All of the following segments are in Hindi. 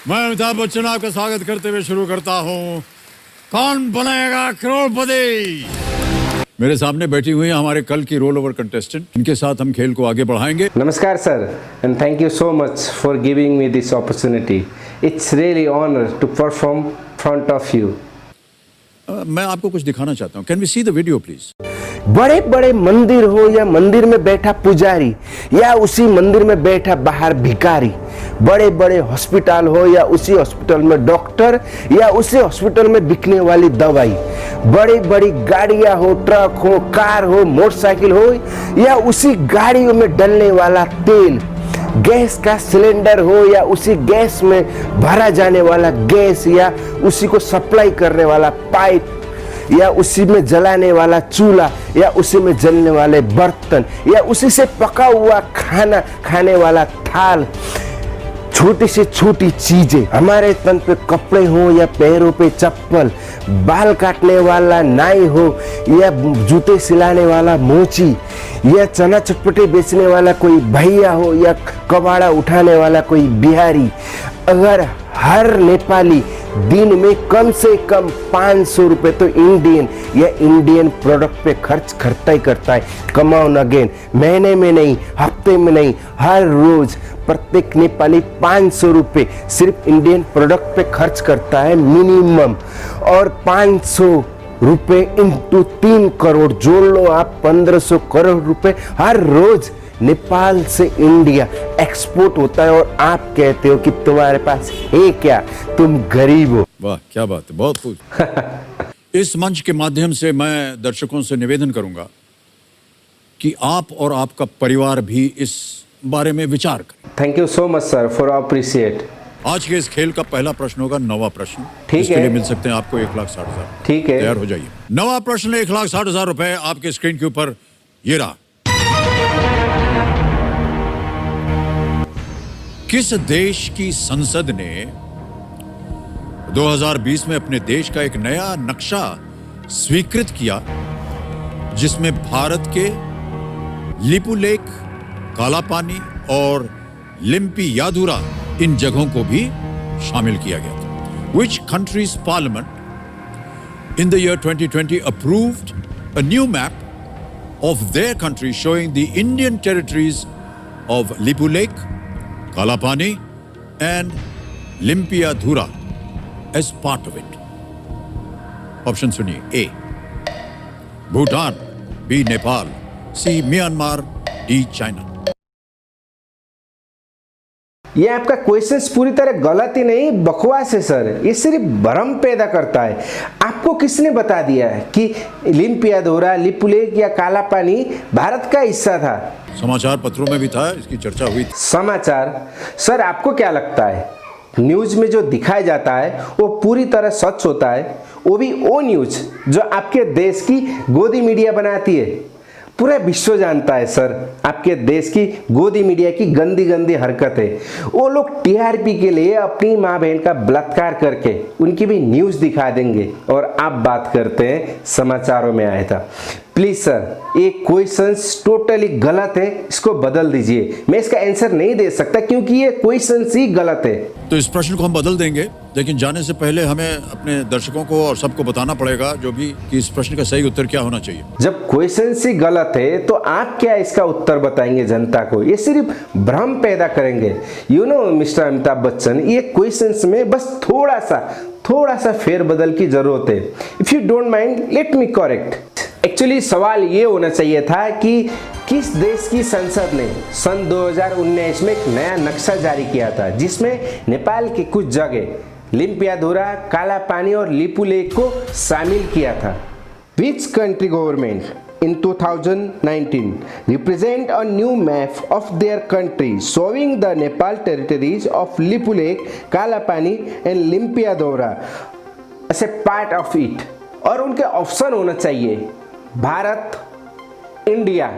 मैं अमिताभ बच्चन आपका स्वागत करते हुए शुरू करता हूँ कौन बनेगा करोड़पति। मेरे सामने बैठी हुई है हमारे कल की रोल ओवर कंटेस्टेंट, इनके साथ हम खेल को आगे बढ़ाएंगे। Namaskar sir, and thank you so much for giving me this opportunity. It's really honor to perform front of you. मैं आपको कुछ दिखाना चाहता हूँ। Can we see the video please? बड़े बड़े मंदिर हो या मंदिर में बैठा पुजारी या उसी मंदिर में बैठा बाहर भिखारी, बड़े बड़े हॉस्पिटल हो या उसी हॉस्पिटल में डॉक्टर या उसी हॉस्पिटल में बिकने वाली दवाई, बड़ी बड़ी गाड़ियां हो, ट्रक हो, कार हो, मोटरसाइकिल हो या उसी गाड़ियों में डलने वाला तेल, गैस का सिलेंडर हो या उसी गैस में भरा जाने वाला गैस या उसी को सप्लाई करने वाला पाइप या उसी में जलाने वाला चूल्हा या उसी में जलने वाले बर्तन या उसी से पका हुआ खाना खाने वाला थाल, छोटी से छोटी चीजें, हमारे तन पे कपड़े हो या पैरों पे चप्पल, बाल काटने वाला नाई हो या जूते सिलाने वाला मोची या चना चटपटे बेचने वाला कोई भैया हो या कबाड़ा उठाने वाला कोई बिहारी, अगर हर नेपाली दिन में कम से कम 500 रुपए तो इंडियन या इंडियन प्रोडक्ट पे खर्च करता ही करता है, कमाओ अगेन, महीने में नहीं, हफ्ते में नहीं, हर रोज प्रत्येक नेपाली 500 रुपए सिर्फ इंडियन प्रोडक्ट पे खर्च करता है मिनिमम, और 500 रुपए इंटू 3 करोड़ जोड़ लो आप, 1500 करोड़ रुपए हर रोज नेपाल से इंडिया एक्सपोर्ट होता है, और आप कहते हो कि तुम्हारे पास है क्या, तुम गरीब हो। वाह क्या बात है, बहुत खूब। इस मंच के माध्यम से मैं दर्शकों से निवेदन करूंगा कि आप और आपका परिवार भी इस बारे में विचार करें। Thank you so much sir for appreciate. आज के इस खेल का पहला प्रश्न होगा 9वां प्रश्न। ठीक इसके है, लिए मिल सकते हैं आपको 1,60,000। ठीक है, तैयार हो जाइए। 9वां प्रश्न 1,60,000 रुपए आपके स्क्रीन के ऊपर ये रहा। किस देश की संसद ने 2020 में अपने देश का एक नया नक्शा स्वीकृत किया जिसमें भारत के लिपुलेख, काला पानी और लिम्पियाधुरा इन जगहों को भी शामिल किया गया था? Which country's parliament in the year 2020 approved a new map of their country showing the Indian territories of Lipulekh, Kalapani and Limpiadhura as part of it? Option सुनिए। ए भूटान, बी नेपाल, सी म्यांमार, डी चाइना। ये आपका क्वेश्चंस पूरी तरह गलत ही नहीं, बकवास है सर, ये सिर्फ भ्रम पैदा करता है। आपको किसने बता दिया है कि लिम्पियाधोरा, लिपुलेख या काला पानी भारत का हिस्सा था? समाचार पत्रों में भी था, इसकी चर्चा हुई थी। समाचार सर, आपको क्या लगता है न्यूज में जो दिखाया जाता है वो पूरी तरह सच होता है? वो भी वो न्यूज जो आपके देश की गोदी मीडिया बनाती है। पूरा विश्व जानता है सर आपके देश की गोदी मीडिया की गंदी गंदी हरकत है। वो लोग टीआरपी के लिए अपनी माँ बहन का बलात्कार करके उनकी भी न्यूज दिखा देंगे, और आप बात करते हैं समाचारों में आया था। प्लीज सर, ये क्वेश्चंस टोटली गलत है, इसको बदल दीजिए। मैं इसका आंसर नहीं दे सकता क्योंकि ये क्वेश्चंस ही गलत है। तो इस प्रश्न को हम बदल देंगे, लेकिन जाने से पहले हमें अपने दर्शकों को और सबको बताना पड़ेगा जो भी कि इस प्रश्न का सही उत्तर क्या होना चाहिए। जब क्वेश्चंस ही गलत है तो आप क्या इसका उत्तर बताएंगे जनता को? ये सिर्फ भ्रम पैदा करेंगे। You know mister Amitabh Bachchan, ये क्वेश्चंस में बस थोड़ा सा फेरबदल की जरूरत है। If you don't mind let me correct. Actually सवाल ये होना चाहिए था कि किस देश की संसद ने सन 2019 में एक नया नक्शा जारी किया था जिसमें नेपाल की कुछ जगह लिम्पियाधुरा, काला पानी और लिपुलेख को शामिल किया था। Which country government in 2019 represent a new map of their country showing the Nepal territories of Lipulekh, Kalapani and Limpiadhura as a part of it? और उनके ऑप्शन होना चाहिए भारत, इंडिया,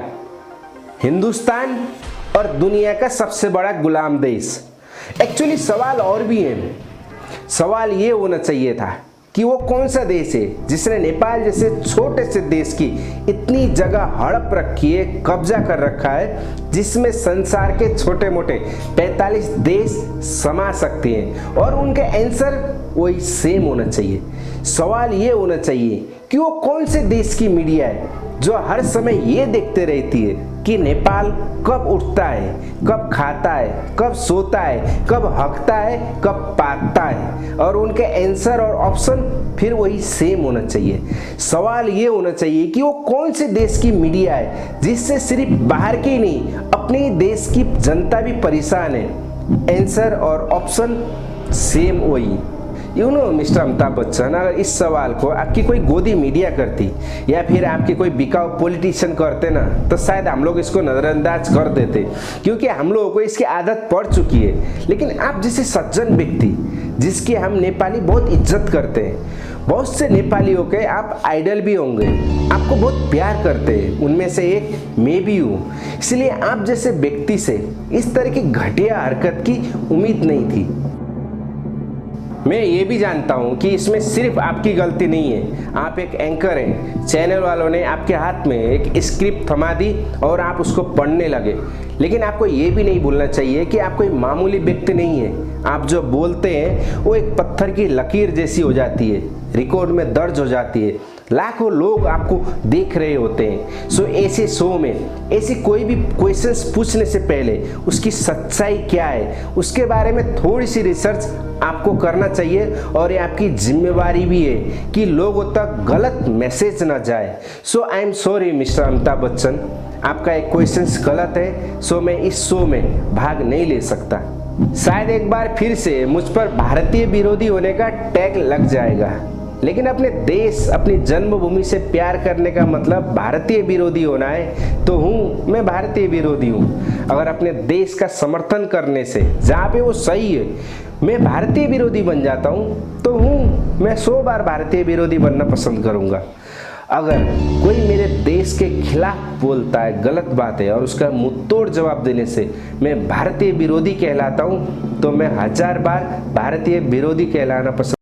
हिंदुस्तान और दुनिया का सबसे बड़ा गुलाम देश। एक्चुअली सवाल और भी है। सवाल ये होना चाहिए था कि वो कौन सा देश है जिसने नेपाल जैसे छोटे से देश की इतनी जगह हड़प रखी है, कब्जा कर रखा है, जिसमें संसार के छोटे मोटे 45 देश समा सकते हैं। और उनके आंसर वही सेम होना चाहिए। सवाल ये होना चाहिए कि वो कौन से देश की मीडिया है जो हर समय ये देखते रहती है कि नेपाल कब उठता है, कब खाता है, कब सोता है, कब हकता है, कब पाकता है, और उनके आंसर और ऑप्शन फिर वही सेम होना चाहिए। सवाल ये होना चाहिए कि वो कौन से देश की मीडिया है जिससे सिर्फ बाहर की नहीं अपने देश की जनता भी परेशान है। आंसर और ऑप्शन सेम वही। You know mister Amitabh Bachchan, अगर इस सवाल को आपकी कोई गोदी मीडिया करती या फिर आपके कोई बिकाऊ पॉलिटिशियन करते ना, तो शायद हम लोग इसको नज़रअंदाज कर देते, क्योंकि हम लोगों को इसकी आदत पड़ चुकी है। लेकिन आप जैसे सज्जन व्यक्ति जिसकी हम नेपाली बहुत इज्जत करते हैं, बहुत से नेपालियों के आप आइडल भी होंगे, आपको बहुत प्यार करते हैं, उनमें से एक मैं भी हूँ। इसलिए आप जैसे व्यक्ति से इस तरह की घटिया हरकत की उम्मीद नहीं थी। मैं ये भी जानता हूँ कि इसमें सिर्फ आपकी गलती नहीं है। आप एक एंकर हैं, चैनल वालों ने आपके हाथ में एक स्क्रिप्ट थमा दी और आप उसको पढ़ने लगे। लेकिन आपको ये भी नहीं भूलना चाहिए कि आप कोई मामूली व्यक्ति नहीं है। आप जो बोलते हैं वो एक पत्थर की लकीर जैसी हो जाती है, रिकॉर्ड में दर्ज हो जाती है, लाखों लोग आपको देख रहे होते हैं। सो ऐसे शो में ऐसे कोई भी क्वेश्चंस पूछने से पहले उसकी सच्चाई क्या है उसके बारे में थोड़ी सी रिसर्च आपको करना चाहिए। और ये आपकी जिम्मेवारी भी है कि लोगों तक गलत मैसेज ना जाए। So I am sorry mister Amitabh Bachchan, आपका एक क्वेश्चन गलत है, सो मैं इस शो में भाग नहीं ले सकता। शायद एक बार फिर से मुझ पर भारतीय विरोधी होने का टैग लग जाएगा, लेकिन अपने देश अपनी जन्मभूमि से प्यार करने का मतलब भारतीय विरोधी होना है तो हूँ मैं भारतीय विरोधी हूँ। अगर अपने देश का समर्थन करने से जहाँ पे वो सही है मैं भारतीय विरोधी बन जाता हूँ तो हूँ मैं 100 बार भारतीय विरोधी बनना पसंद करूँगा। अगर कोई मेरे देश के खिलाफ बोलता है गलत बात है और उसका मुंहतोड़ जवाब देने से मैं भारतीय विरोधी कहलाता हूँ तो मैं 1000 बार भारतीय विरोधी कहलाना पसंद